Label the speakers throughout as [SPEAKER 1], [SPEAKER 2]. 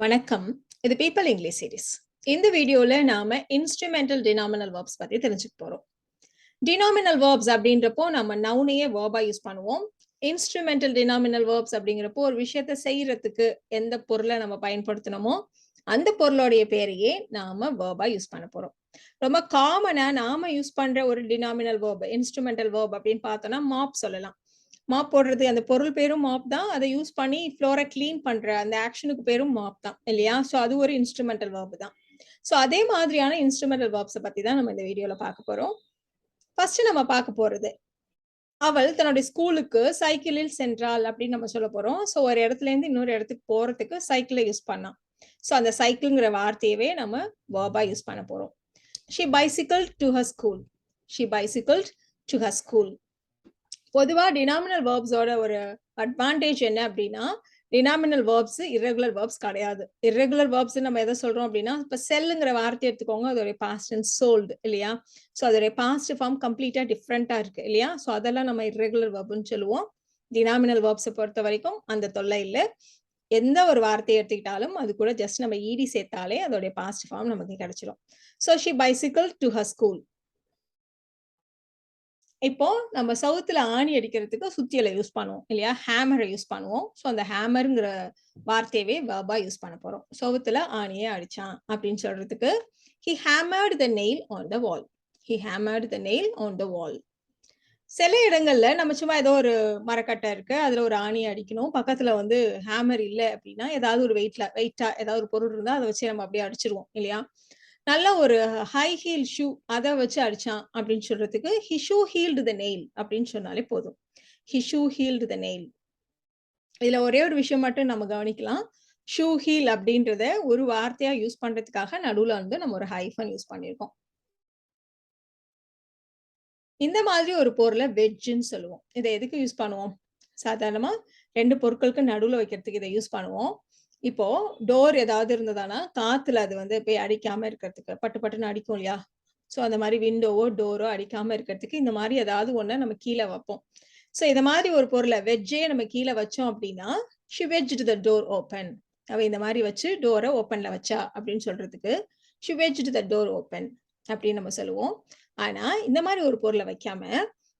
[SPEAKER 1] வணக்கம். இது people English series. இந்த வீடியோல நாம இன்ஸ்ட்ருமெண்டல் டினாமினல் வெர்ப்ஸ் பத்தி தெரிஞ்சுக்க போறோம். டினாமினல் வெர்ப்ஸ் அப்படின்றப்போ நம்ம நவுனையே வெர்பா யூஸ் பண்ணுவோம். இன்ஸ்ட்ருமெண்டல் டினாமினல் வெர்ப்ஸ் அப்படிங்கிறப்போ ஒரு விஷயத்த செய்யறதுக்கு எந்த பொருளை நம்ம பயன்படுத்தணுமோ அந்த பொருளுடைய பேரையே நாம வெர்பா யூஸ் பண்ண போறோம். ரொம்ப காமனா நாம யூஸ் பண்ற ஒரு டினாமினல் வெர்ப், இன்ஸ்ட்ருமெண்டல் வெர்ப் அப்படின்னு பார்த்தோம்னா மாப் சொல்லலாம். மாப் போடுறது அந்த பொருள் பேரும் மாப் தான். அதை யூஸ் பண்ணி ஃப்ளோரை கிளீன் பண்ற அந்த ஆக்ஷனுக்கு பேரும் மாப் தான் இல்லையா? ஸோ அது ஒரு இன்ஸ்ட்ருமெண்டல் வெர்ப் தான். ஸோ அதே மாதிரியான இன்ஸ்ட்ருமெண்டல் வெர்ப்ஸை பத்தி தான் நம்ம இந்த வீடியோல பார்க்க போறோம். ஃபர்ஸ்ட் நம்ம பார்க்க போறது, அவள் தன்னுடைய ஸ்கூலுக்கு சைக்கிளில் சென்றாள் அப்படின்னு நம்ம சொல்ல போறோம். ஸோ ஒரு இடத்துல இருந்து இன்னொரு இடத்துக்கு போறதுக்கு சைக்கிளை யூஸ் பண்ணலாம். ஸோ அந்த சைக்கிள்ங்கிற வார்த்தையவே நம்ம வெர்பா யூஸ் பண்ண போறோம். She bicycled to her school. She bicycled to her school. பொதுவா டினாமினல் வேர்ப்ஸோட ஒரு அட்வான்டேஜ் என்ன அப்படின்னா, டினாமினல் வேர்ப்ஸ் இர்ரெகுலர் வேர்ப்ஸ் கிடையாது. இர்ரெகுலர் வேர்ப்ஸ் நம்ம எதை சொல்றோம் அப்படின்னா, இப்ப செல்லுங்கிற வார்த்தை எடுத்துக்கோங்க, அதோடைய பாஸ்ட் டென்ஸ் சோல்டு இல்லையா? ஸோ அதோடைய பாஸ்ட் ஃபார்ம் கம்ப்ளீட்டா டிஃப்ரெண்டா இருக்கு இல்லையா? ஸோ அதெல்லாம் நம்ம இர்ரெகுலர் வேர்ப்னு சொல்லுவோம். டினாமினல் வேர்ப்ஸை பொறுத்த வரைக்கும் அந்த தொல்லை இல்லை. எந்த ஒரு வார்த்தையை எடுத்துக்கிட்டாலும் அது கூட ஜஸ்ட் நம்ம ஈடி சேர்த்தாலே அதோடைய பாஸ்ட் ஃபார்ம் நமக்கு கிடைச்சிடும். So she bicycle to her school. இப்போ நம்ம சவுத்துல ஆணி அடிக்கிறதுக்கு சுத்தியலை யூஸ் பண்ணுவோம் இல்லையா? ஹேமரை யூஸ் பண்ணுவோம். ஸோ அந்த ஹேமருங்கிற வார்த்தையவே வெர்பா யூஸ் பண்ண போறோம். சவுத்துல ஆணியே அடிச்சான் அப்படின்னு சொல்றதுக்கு he hammered the nail on the wall. He hammered the nail on the wall. சில இடங்கள்ல நம்ம சும்மா ஏதோ ஒரு மரக்கட்டை இருக்கு, அதுல ஒரு ஆணியை அடிக்கணும், பக்கத்துல வந்து ஹேமர் இல்லை அப்படின்னா ஏதாவது ஒரு வெயிட்டா ஏதாவது ஒரு பொருள் இருந்தா அதை வச்சு நம்ம அப்படியே அடிச்சிருவோம் இல்லையா? நல்ல ஒரு ஹை ஹீல் ஷூ அதை வச்சு அடிச்சான் அப்படின்னு சொல்றதுக்கு he shoe healed the nail அப்படின்னு சொன்னாலே போதும். He shoe healed the nail. இதுல ஒரே ஒரு விஷயம் மட்டும் நம்ம கவனிக்கலாம். ஷூ ஹீல் அப்படின்றத ஒரு வார்த்தையா யூஸ் பண்றதுக்காக நடுவுல வந்து நம்ம ஒரு ஹைஃபன் யூஸ் பண்ணியிருக்கோம். இந்த மாதிரி ஒரு பொருளை வெஜ்ஜுன்னு சொல்லுவோம். இதை எதுக்கு யூஸ் பண்ணுவோம்? சாதாரணமா 2 பொருட்களுக்கு நடுவுல வைக்கிறதுக்கு இதை யூஸ் பண்ணுவோம். இப்போ டோர் ஏதாவது இருந்ததானா காத்துல அது வந்து போய் அடிக்காம இருக்கிறதுக்கு, பட்டு பட்டுன்னு அடிக்கும் இல்லையா? ஸோ அந்த மாதிரி விண்டோவோ டோரோ அடிக்காம இருக்கிறதுக்கு இந்த மாதிரி ஏதாவது ஒண்ண நம்ம கீழே வைப்போம். ஸோ இந்த மாதிரி ஒரு பொருளை வெஜ்ஜே நம்ம கீழே வச்சோம் அப்படின்னா she edged the door open. அவ இந்த மாதிரி வச்சு டோரை ஓப்பன்ல வச்சா அப்படின்னு சொல்றதுக்கு she edged the door open அப்படின்னு நம்ம சொல்லுவோம். ஆனா இந்த மாதிரி ஒரு பொருளை வைக்காம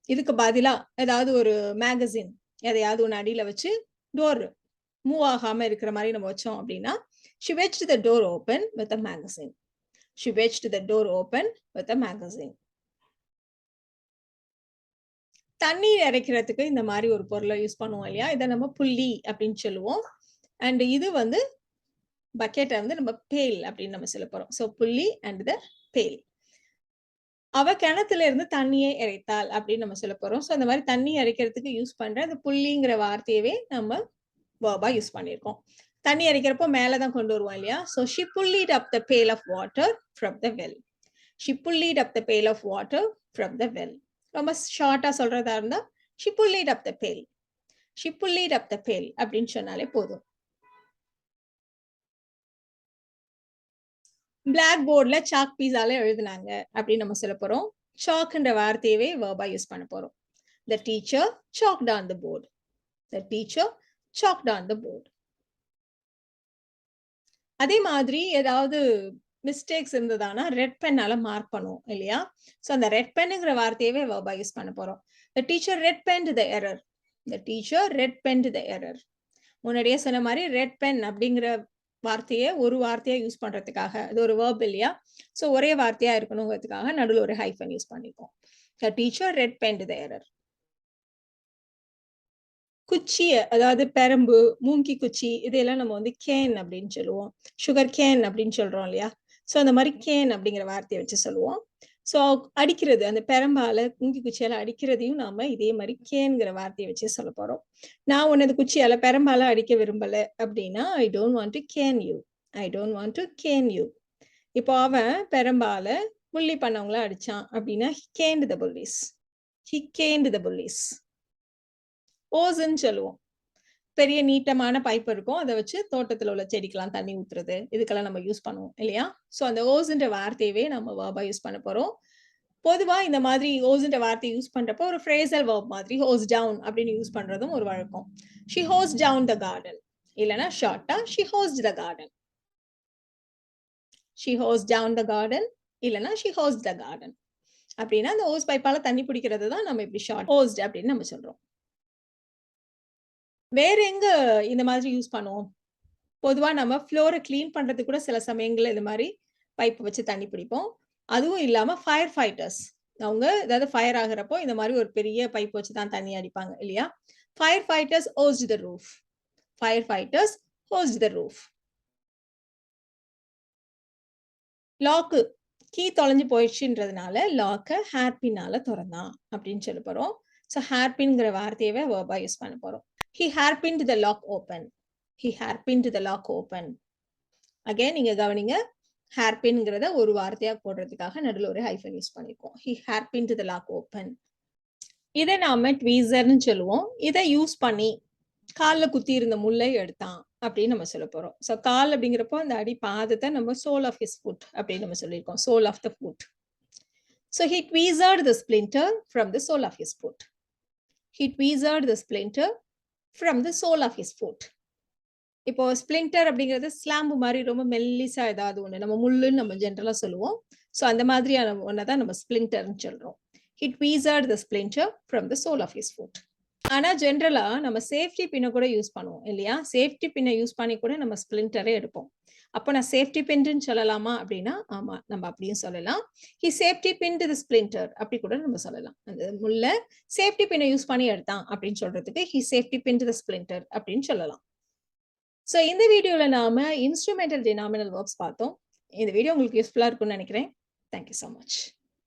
[SPEAKER 1] இதுக்கு பதிலா ஏதாவது ஒரு மேகசின் எதையாவது ஒன்று அடியில வச்சு டோர் மூவ் ஆகாம இருக்கிற மாதிரி நம்ம வச்சோம் அப்படின்னா she wedged the door open with a magazine. She wedged the door open with a magazine. தண்ணீர் இறைக்கிறதுக்கு இந்த மாதிரி ஒரு பொருளை யூஸ் பண்ணுவோம் இல்லையா? இதை நம்ம புள்ளி அப்படின்னு சொல்லுவோம். அண்ட் இது வந்து பக்கெட்டை வந்து நம்ம பேல் அப்படின்னு நம்ம சொல்ல போறோம். ஸோ புள்ளி அண்ட் த பேல். அவ கிணத்துல இருந்து தண்ணியை இறைத்தாள் அப்படின்னு நம்ம சொல்ல போறோம். ஸோ அந்த மாதிரி தண்ணி இறைக்கிறதுக்கு யூஸ் பண்ற அந்த புள்ளிங்கிற வார்த்தையவே நம்ம வெர்பா யூஸ் பண்ணியிருக்கோம். தண்ணி அடிக்கிறப்போ மேலதான் கொண்டு வருவோம் இல்லையா? So she pulled up the pail of water from the well. She pulled up the pail of water from the well. ரொம்ப ஷார்ட்டா சொல்றதா இருந்தா she pulled up the pail. She pulled up the pail அப்படின்னு சொன்னாலே போதும். Black போர்ட்ல chalk பீஸால எழுதுனாங்க அப்படின்னு நம்ம சொல்ல போறோம். சாக்ன்ற வார்த்தையவே வெர்பா யூஸ் பண்ண போறோம். The teacher chalked on the board. The teacher chalked on the board. அதே மாதிரி ஏதாவது மிஸ்டேக்ஸ் இருந்ததானா ரெட் பென்னால மார்க் பண்ணுவோம் இல்லையா? ஸோ அந்த ரெட் பென்னுங்கிற வார்த்தையவே வெர்பா யூஸ் பண்ண போறோம். The teacher red penned the error. The teacher red penned the error. முன்னாடியே சொன்ன மாதிரி ரெட் பென் அப்படிங்கிற வார்த்தையை ஒரு வார்த்தையா யூஸ் பண்றதுக்காக அது ஒரு வெர்ப் இல்லையா? ஸோ ஒரே வார்த்தையா இருக்கணுங்கிறதுக்காக நடுவில் ஒரு ஹைஃபன் யூஸ் பண்ணிருக்கோம். The teacher red penned the error. குச்சிய அதாவது பெரம்பு, மூங்கி குச்சி இதையெல்லாம் நம்ம வந்து கேன் அப்படின்னு சொல்லுவோம். சுகர் கேன் அப்படின்னு சொல்றோம் இல்லையா? ஸோ அந்த மாதிரி கேன் அப்படிங்கிற வார்த்தையை வச்சு சொல்லுவோம். ஸோ அடிக்கிறது அந்த பெரம்பால மூங்கி குச்சியால அடிக்கிறதையும் நாம இதே மாதிரி கேன்கிற வார்த்தையை வச்சு சொல்ல போறோம். நான் உனது குச்சியால பெரம்பால அடிக்க விரும்பல அப்படின்னா I don't want to can you. I don't want to can you. இப்போ அவன் பெரம்பால புள்ளி பண்ணவங்கள அடிச்சான் அப்படின்னா he caned the bullies. He caned the bullies. ஓஸ்ன்னு சொல்லுவோம். பெரிய நீட்டமான பைப் இருக்கும். அதை வச்சு தோட்டத்துல உள்ள செடிக்கெல்லாம் தண்ணி ஊத்துறது இதுக்கெல்லாம் நம்ம யூஸ் பண்ணுவோம் இல்லையா? ஸோ அந்த ஓஸ்ன்ற வார்த்தையவே நம்ம வெர்பா யூஸ் பண்ண போறோம். பொதுவா இந்த மாதிரி ஓஸ்ன்ற வார்த்தை யூஸ் பண்றப்போ ஒரு ஃப்ரேசல் வெர்ப் மாதிரி ஹோஸ் டவுன் அப்படின்னு யூஸ் பண்றதும் ஒரு வழக்கம். She hose down the garden இல்லைன்னா ஷார்ட்டா she hosed the garden. she hosed down the garden இல்லனா she hosed the garden. அப்படின்னா அந்த ஹோஸ் பைப்பால தண்ணி பிடிக்கிறது தான் நம்ம இப்படி ஷார்ட் ஹோஸ்ட் அப்படின்னு நம்ம சொல்றோம். வேற எங்க இந்த மாதிரி யூஸ் பண்ணுவோம்? பொதுவா நம்ம ஃப்ளோரை கிளீன் பண்றதுக்கு கூட சில சமயங்கள்ல இந்த மாதிரி பைப் வச்சு தண்ணி பிடிப்போம். அதுவும் இல்லாம ஃபயர் ஃபைட்டர்ஸ் அவங்க ஏதாவது ஃபயர் ஆகுறப்போ இந்த மாதிரி ஒரு பெரிய பைப் வச்சு தான் தண்ணி அடிப்பாங்க இல்லையா? Fire fighters hosed the roof. Fire fighters hosed the roof. Lock key தொலைஞ்சு போயிடுச்சுன்றதுனால லாக்க ஹேர்பின்னால திறந்தான் அப்படின்னு சொல்ல போறோம். ஸோ ஹேர்பின்ங்கிற வார்த்தையவே வேர்பா யூஸ் பண்ண போறோம். He hairpinned the lock open. He hairpinned the lock open. Again நீங்க கவனிங்க, hairpinங்கிறத ஒரு வார்த்தையா போடுறதுக்காக நடுவில் ஒரு ஹைஃபன் யூஸ் பண்ணிருக்கோம். He hairpinned the lock open. இதை நாம ட்வீசர்னு சொல்லுவோம். இதை யூஸ் பண்ணி காலில் குத்தி இருந்த முல்லை எடுத்தான் அப்படின்னு நம்ம சொல்ல போறோம். ஸோ கால் அப்படிங்கிறப்போ அந்த அடி பாதத்தை நம்ம சோல் ஆஃப் ஹிஸ் ஃபுட் அப்படின்னு நம்ம சொல்லியிருக்கோம். Soul of the food. So he tweezered the splinter from the sole of his foot. He tweezered the splinter from the sole of his foot. இப்போ ஸ்பிளிண்டர் அப்படிங்கிறது ஸ்லாம்பு மாதிரி ரொம்ப மெல்லிசா ஏதாவது ஒண்ணு நம்ம முள்ளுன்னு நம்ம ஜென்ரலா சொல்லுவோம். ஸோ அந்த மாதிரியான ஒன்னதான் நம்ம ஸ்பிளிண்டர்னு சொல்றோம். He tweezered the splinter from the sole of his foot. ஆனா ஜென்ரலா நம்ம சேஃப்டி பின்னை கூட யூஸ் பண்ணுவோம் இல்லையா? சேஃப்டி பின்னை யூஸ் பண்ணி கூட நம்ம ஸ்பிளிண்டரே எடுப்போம். அப்போ நான் சேஃப்டி பின்னு சொல்லலாமா அப்படின்னா ஆமா நம்ம அப்படியும் சொல்லலாம். He safety pinned the splinter அப்படி கூட நம்ம சொல்லலாம். அந்த முள்ள சேஃப்டி பின்னை யூஸ் பண்ணி எடுத்தான் அப்படின்னு சொல்றதுக்கு he safety pinned the splinter அப்படின்னு சொல்லலாம். ஸோ இந்த வீடியோல நாம இன்ஸ்ட்ருமெண்டல் டினாமினல் வேர்ப்ஸ் பார்த்தோம். இந்த வீடியோ உங்களுக்கு யூஸ்ஃபுல்லா இருக்கும்னு நினைக்கிறேன். Thank you so much.